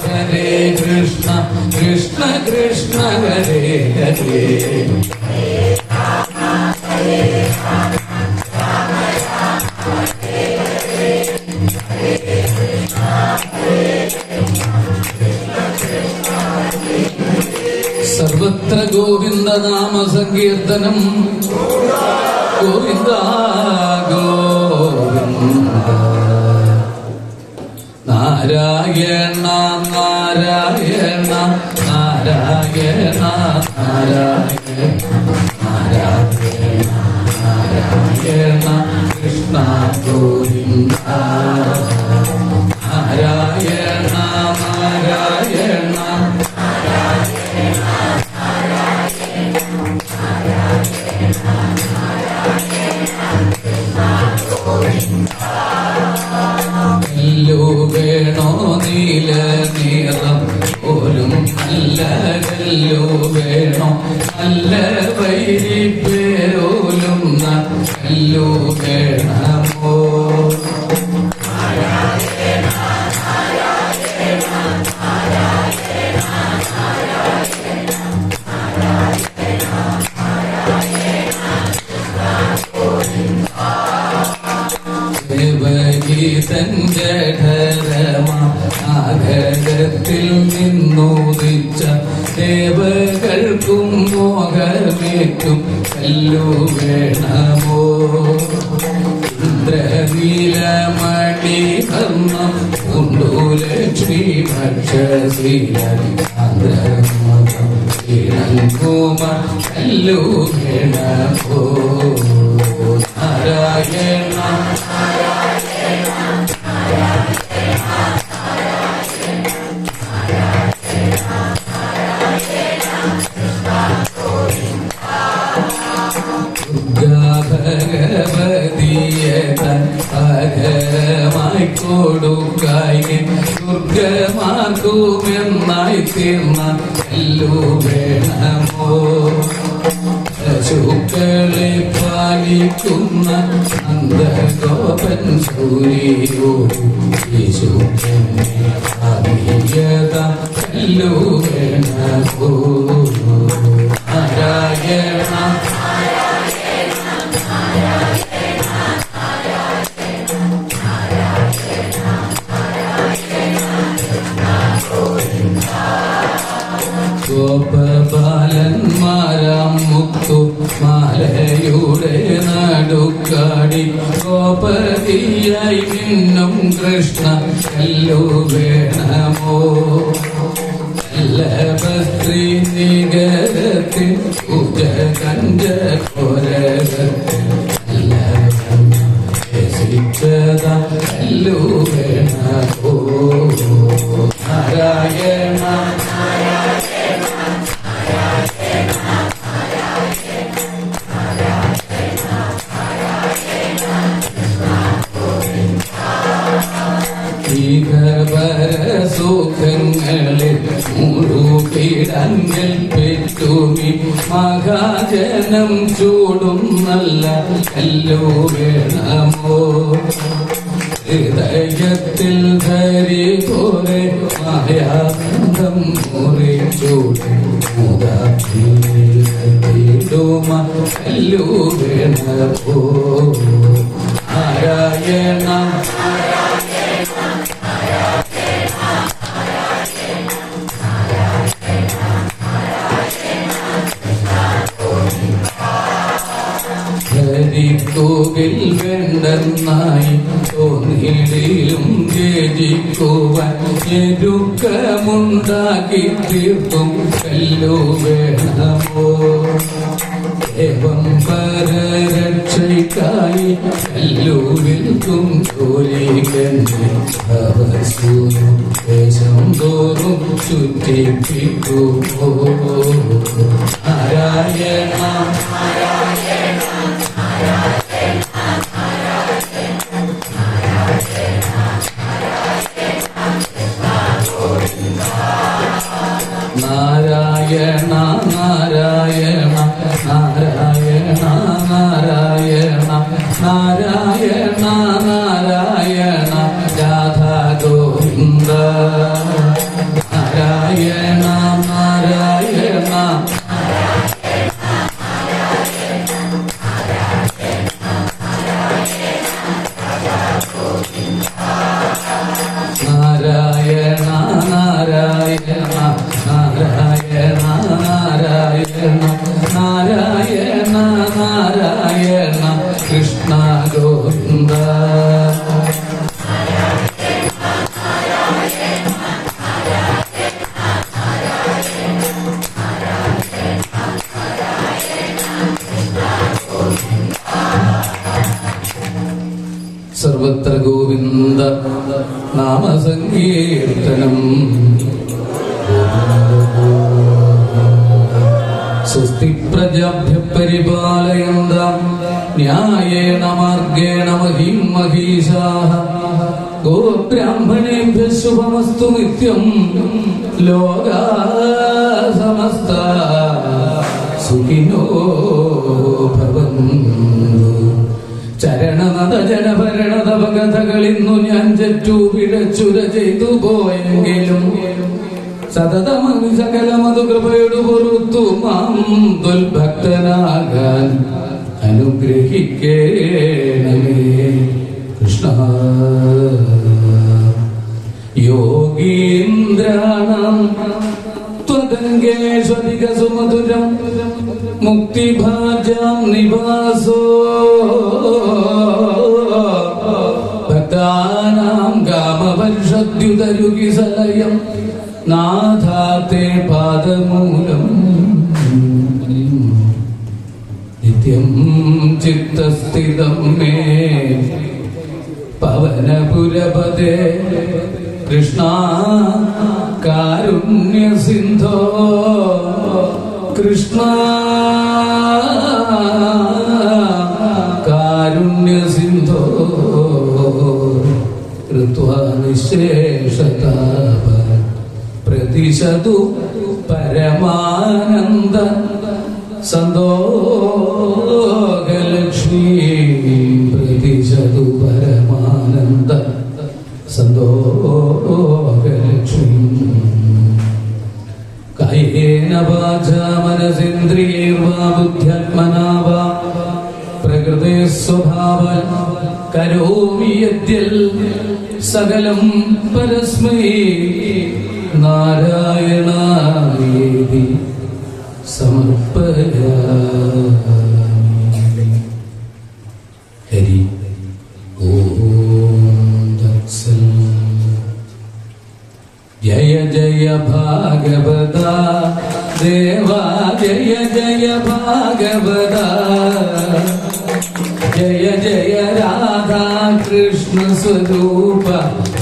ഹരേ കൃഷ്ണ കൃഷ്ണ കൃഷ്ണ ഹരേ ഹരേ സർവത്ര ഗോവിന്ദ നാമ സങ്കീർത്തനം ഗോവിന്ദ ഗോവിന്ദ നാരായണ നാരായണ നാരായണ നാരായണ നാരായണ നാരായണ കൃഷ്ണ ഗോവിന്ദ നാരായണ നാരായണ കല്ലു വേണോ നീല നിറം പോലും നല്ല കല്ലു വേണോ നല്ല വൈരി പേരോലും കല്ലു വേണമോ ത്തിൽ നിന്നുദിച്ച ദേവകൾക്കും മോഹമേറ്റും കല്ലു വേണമോ ഇന്ദ്രനീലമണി കർണം കൊണ്ടു ലക്ഷ്മി ഭക്ഷശീല കല്ലു വേണമോ നാരായണ ഭഗവതിയകരമായി കൊടുക്കായി ദുർഗമാർക്കുമെന്നായി തീർന്ന കല്ലു വേണമോ പശുക്കളെ പാലിക്കുന്ന നന്ദഗോപൻ സൂര്യോട് കല്ലു വേണമോ നാരായണ ഗോപബാലന്മാരാം മുത്തു മാലയുടെ നടുക്കാടി ഗോപതിയായി മിന്നും കൃഷ്ണ കല്ലു വേണമോ ലഭസ്ത്രീ നികരത്തിൽ ഉജകഞ്ച കൊരകത്തിൽ കല്ലു വേണമോ നാരായണ സുഖങ്ങളിൽ മുഴുകിടങ്ങൾ പെറ്റുമി മഹാജനം ചൂടും നല്ല കല്ലു വേണമോ ഹൃദയത്തിൽ ധരി പോലെ മായാബന്ധം മുറിച്ചൂടും മുതീടുമ കല്ലു വേണമോ നാരായണ ിൽ വേണ്ടെന്നായി തോന്നിയിലും രചിക്കുവാൻ ഞെരുക്കമുണ്ടാക്കി തീർത്തും കല്ലു വേണമോ ഏവം പരരക്ഷയ്ക്കായി കല്ലു വിൽക്കും ജോലികന്യവസൂരും ദേശം തോറും ചുറ്റിപ്പിക്കുമോ നാരായണ നാരായണ നാരായണ നാരായണ നാരായണ നാരായണ നാരായണ രാധാ ഗോവിന്ദ നാമസങ്കീർത്തനം. സ്വസ്തി പ്രജാഭ്യ പരിപാലയന്താം ന്യായേന മാർഗേണ മഹിം മഹീശാഃ. ഗോബ്രാഹ്മണേഭ്യഃ ശുഭമസ്തു നിത്യം. ലോകാഃ സമസ്താഃ സുഖിനോ ഭവന്തു. ചരണനദ ജനഭരണതപകഥകളിന്നു ഞാൻ ചറ്റു പിഴച്ചുര ചെയ്തു പോയെങ്കിലും സതതമങ്ങ് സകലമതു കൃപയോടു പൊറുത്തു മാം ദുൽഭക്തനാകാൻ അനുഗ്രഹിക്കേണമേ കൃഷ്ണ. യോഗീന്ദ്രാണാം ത്വദംഗേഷ്വധിക സുമധുരം മുക്തിഭാജാം നിവാസോ ഭക്താനാം കാമവർഷദ്യുതരുകിസലയം നാഥാത്തെ പാദമൂലം. നിത്യം ചിത്തസ്ഥിതം മേ പവനപുരപദേ കൃഷ്ണ കാരുണ്യസിന്ധോ. കൃഷ്ണ കാരുണ്യസിന്ധോ കൃത്വാ നിശേഷതാപ പ്രതിശതു പരമാനന്ദ സന്തോഷലക്ഷ്മീ. പ്രതിശതു പരമാനന്ദ സന്തോഷലക്ഷ്മീ. കായേന വാചാ മനസേന്ദ്രിയൈർവാ ബുദ്ധ്യാത്മനാ വാ പ്രകൃതേ സ്വഭാവാൻ കരോമി യദ്യൽ സകലം പരസ്മൈ നാരായണായേതി സമർപ്പയാമി. ഹരി ഓം തത്സൽ. ജയ ജയ ഭാഗവത ദേവാ ജയ ജയ ഭാഗവത. ജയ ജയ രാധാ കൃഷ്ണ സ്വരൂപ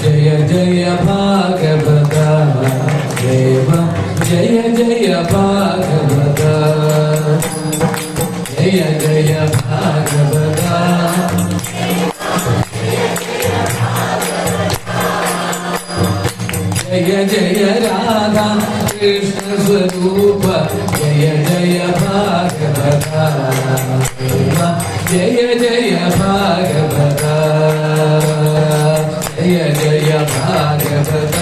ജയ ജയ ഭാഗവത ദേവ. ജയ ജയ ഭാഗവത ജയ ജയ ഭാഗവത. ജയ ജയ രാധാ കൃഷ്ണ സ്വരൂപ ജയ ജയ ഭാഗവത ദേവ. ജയ ജയ ഭാഗവത ജയ ജയ ഭാഗവത.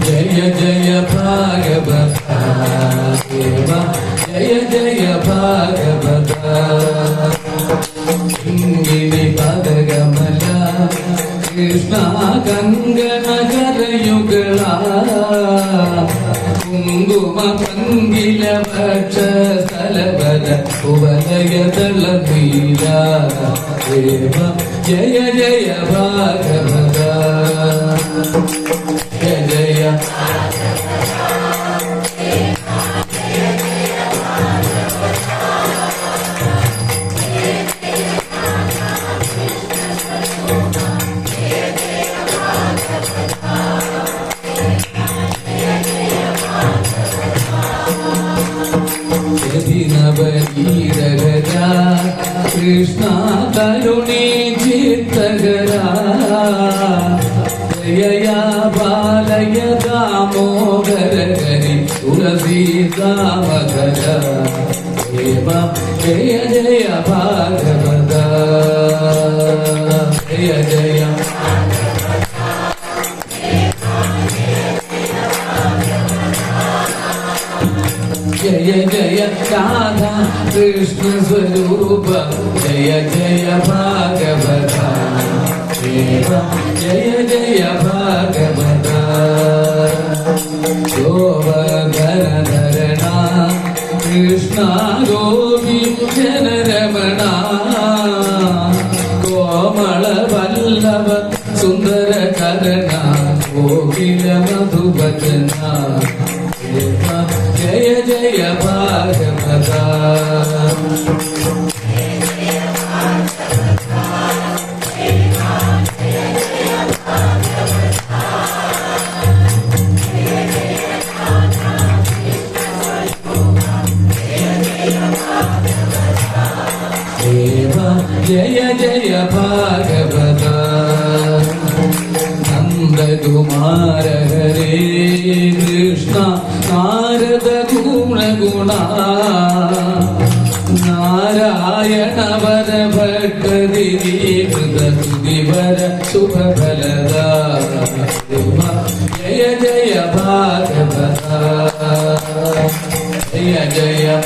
ജയ ജയ ഭാഗവത ദേവ. ജയ ജയ ഭാഗവത. ഇങ്ങിനി പദകമല കൃഷ്ണ കങ്കണകരയുകള കുങ്കുമ പങ്കില ഭക്ഷ സ്ഥലബല ഉപലയതള നീല ദേവ. ജയ ജയ ഭാഗവത ജയ ജയ. നവനീരകരാ കൃഷ്ണ കരുണേ ചിത്തകരാ. ജയയാ ബാലയ ദാമോദര ഹരി തുളസീതാമധര ദേവ. ജയ ജയ ഭാഗവത ജയ ജയ. ജയ ജയ രാധാ കൃഷ്ണ സ്വരൂപ ജയ ജയ ഭാഗവത ദേവ. ജയ ജയ ഭാഗവത ഗോവർദ്ധനധരണ കൃഷ്ണ ഗോപി ജനരമണ. കോമള വല്ലഭ സുന്ദര കരണ കോകില മധുഭജന. ജയ ജയ ഭാഗവത देव जय जय भागवत नंदकुमार हरे कृष्ण नारद गुण नारायण वर भट्ट दिवर शुभ फलदा जय जय भागवत जय जय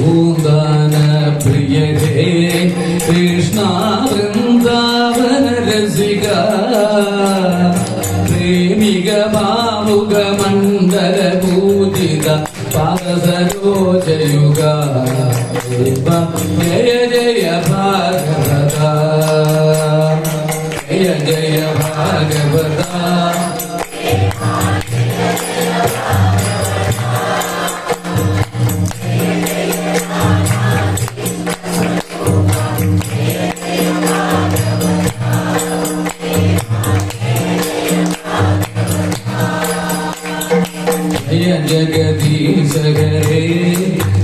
वृंदावन प्रिय हे कृष्णा वृंदावन रसिका प्रेमिक भावुक मंडल पूजित पादसरोजयुगा जय जय भागवत जय जय भागवत जय जगदीश हरे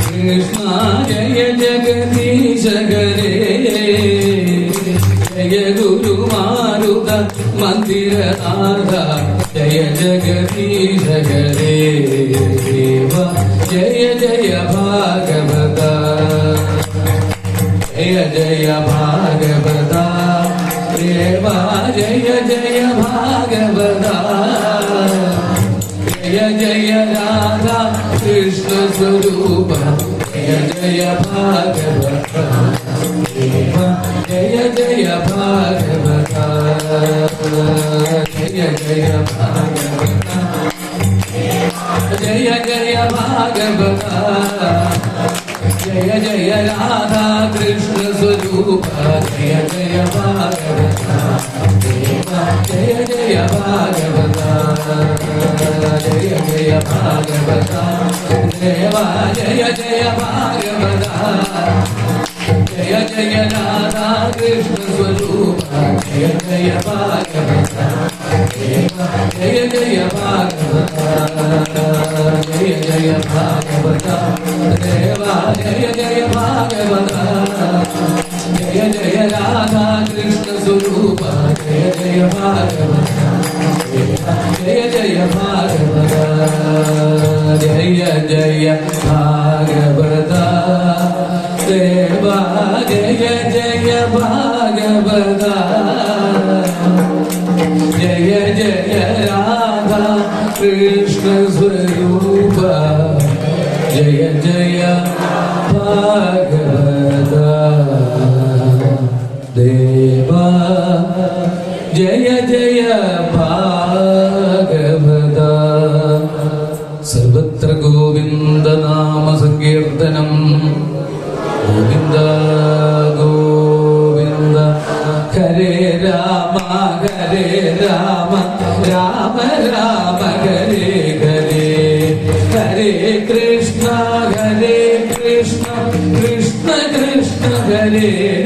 कृष्णा जय जगदीश हरे जय गुरु मारुत मंदिर नाथा जय जगदीश हरे देव जय जय भागवत जय जय भागवत देव जय जय भागवत जय जय राधा कृष्ण स्वरूप जय जय भागवत जय जय भागवत जय जय भागवत जय जय भागवत जय जय राधा कृष्ण स्वरूप जय जय भागवत जय जय भागवत जय जय भागवत देवा जय जय भागवत जय जय राधा कृष्ण स्वरूप जय जय भागवत जय जय भागवत जय जय भागवत देवा जय जय भागवत जय जय राधा कृष्ण स्वरूप जय जय भागवत जय जय भागवत जय जय भागवत देवा जय जय भागवत जय जय राधा कृष्ण स्वरूप जय जय भागवत देवा जय जय भागवत सर्वत्र गोविंद नाम संकीर्तनम गोविंद गोविंद हरे राम राम राम